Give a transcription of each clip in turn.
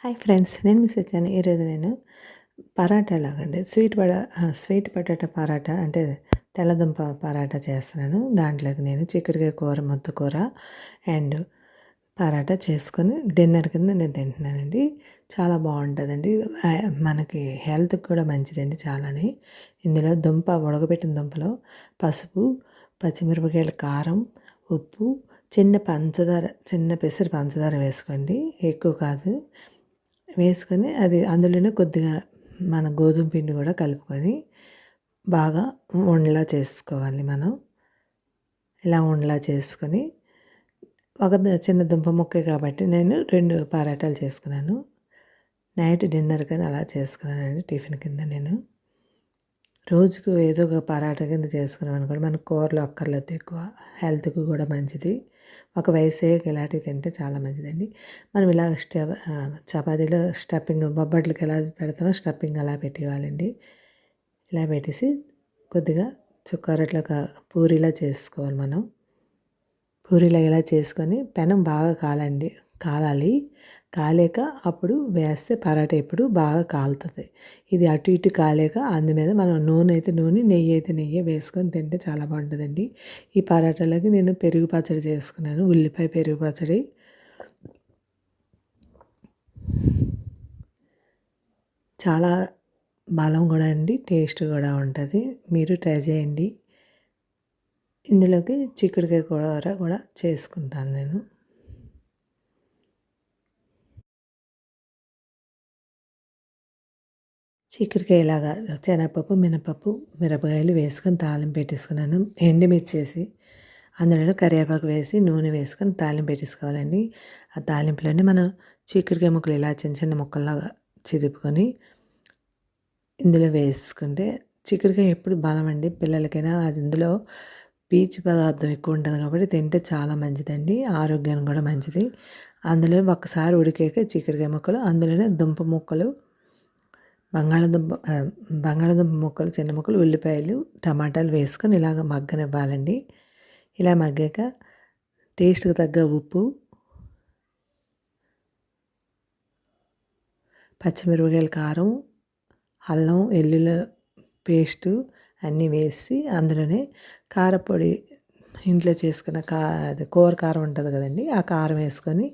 Hi friends, నేను miss వచ్చాను. ఈరోజు నేను పరాటా లాగండి స్వీట్ పొటాటో పరాటా అంటే తెల్లదుంప పరాటా చేస్తున్నాను. దాంట్లోకి నేను చిక్కుడుకాయ కూర, ముద్ద కూర అండ్ పరాటా చేసుకొని డిన్నర్ కింద నేను తింటున్నానండి. చాలా బాగుంటుందండి. మనకి హెల్త్కి కూడా మంచిదండి చాలానే. ఇందులో ఉడకబెట్టిన దుంపలో పసుపు, పచ్చిమిరపకాయల కారం, ఉప్పు, చిన్న పెసరు పంచదార వేసుకోండి, ఎక్కువ కాదు. వేసుకొని అందులోనే కొద్దిగా మన గోధుమ పిండి కూడా కలుపుకొని బాగా ఉండలా చేసుకోవాలి. మనం ఇలా ఉండలా చేసుకొని ఒక చిన్న దుంప ముక్కే కాబట్టి నేను 2 పరాటాలు చేసుకున్నాను. నైట్ డిన్నర్ కానీ అలా చేసుకున్నానండి. టిఫిన్ కింద నేను రోజుకు ఏదో ఒక పరాటా కింద చేసుకున్నాం అనుకోండి, మనకు కూరలు అక్కర్లేదు ఎక్కువ. హెల్త్కి కూడా మంచిది. ఒక వయసయ్యాక ఇలాంటివి తింటే చాలా మంచిదండి. మనం ఇలా చపాతీలో స్టఫింగ్ బొబ్బట్లకి ఎలా పెడతామో స్టఫింగ్ అలా పెట్టేవాళ్ళండి. ఇలా పెట్టేసి కొద్దిగా చుక్కారొట్లా పూరీలా చేసుకోవాలి. మనం పూరీలా ఇలా చేసుకొని పెనం బాగా కాలాలి. కాలేక అప్పుడు వేస్తే పరాటా ఎప్పుడు బాగా కాలుతుంది. ఇది అటు ఇటు కాలేక అందు మీద మనం నూనె అయితే నూనె, నెయ్యి అయితే నెయ్యి వేసుకొని తింటే చాలా బాగుంటుందండి. ఈ పరాటాలకి నేను పెరుగు పచ్చడి చేసుకున్నాను. ఉల్లిపాయ పెరుగు పచ్చడి. చాలా బలం కూడా అండి, టేస్ట్ కూడా ఉంటుంది. మీరు ట్రై చేయండి. ఇందులోకి చిక్కుడుకాయ కూర కూడా చేసుకుంటాను నేను. చిక్కుడుకాయలాగా శనగపప్పు, మినపప్పు, మిరపకాయలు వేసుకొని తాలింపు పెట్టేసుకున్నాను. ఎండుమిర్చి వేసి అందులో కరివేపాకు వేసి నూనె వేసుకొని తాలింపు పెట్టేసుకోవాలండి. ఆ తాలింపులోనే మనం చిక్కుడుకాయ ముక్కలు ఇలా చిన్న చిన్న ముక్కల్లాగా చిదుపుకొని ఇందులో వేసుకుంటే చిక్కుడుకాయ ఎప్పుడు బలం అండి పిల్లలకైనా. అది ఇందులో పీచు పదార్థం ఎక్కువ ఉంటుంది కాబట్టి తింటే చాలా మంచిదండి, ఆరోగ్యానికి కూడా మంచిది. అందులో ఒక్కసారి ఉడికాక చిక్కుడుకాయ ముక్కలు, అందులోనే దుంప ముక్కలు, బంగాళదుంప ముక్కలు, చిన్న ముక్కలు, ఉల్లిపాయలు, టమాటాలు వేసుకొని ఇలాగ మగ్గనివ్వాలండి. ఇలా మగ్గాక టేస్ట్కి తగ్గ ఉప్పు, పచ్చిమిరపకాయల కారం, అల్లం వెల్లుల్లి పేస్టు అన్నీ వేసి అందులోనే కారపొడి, ఇంట్లో చేసుకున్న కూర కారం ఉంటుంది కదండి, ఆ కారం వేసుకొని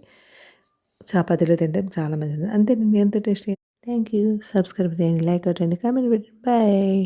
చపాతీలో తింటే చాలా మంచిది. అంతేనండి, ఎంతో టేస్టీ. Thank you. సబ్స్క్రైబ్ చేయండి, లైక్ కొట్టండి, కామెంట్ పెట్టండి. బాయ్.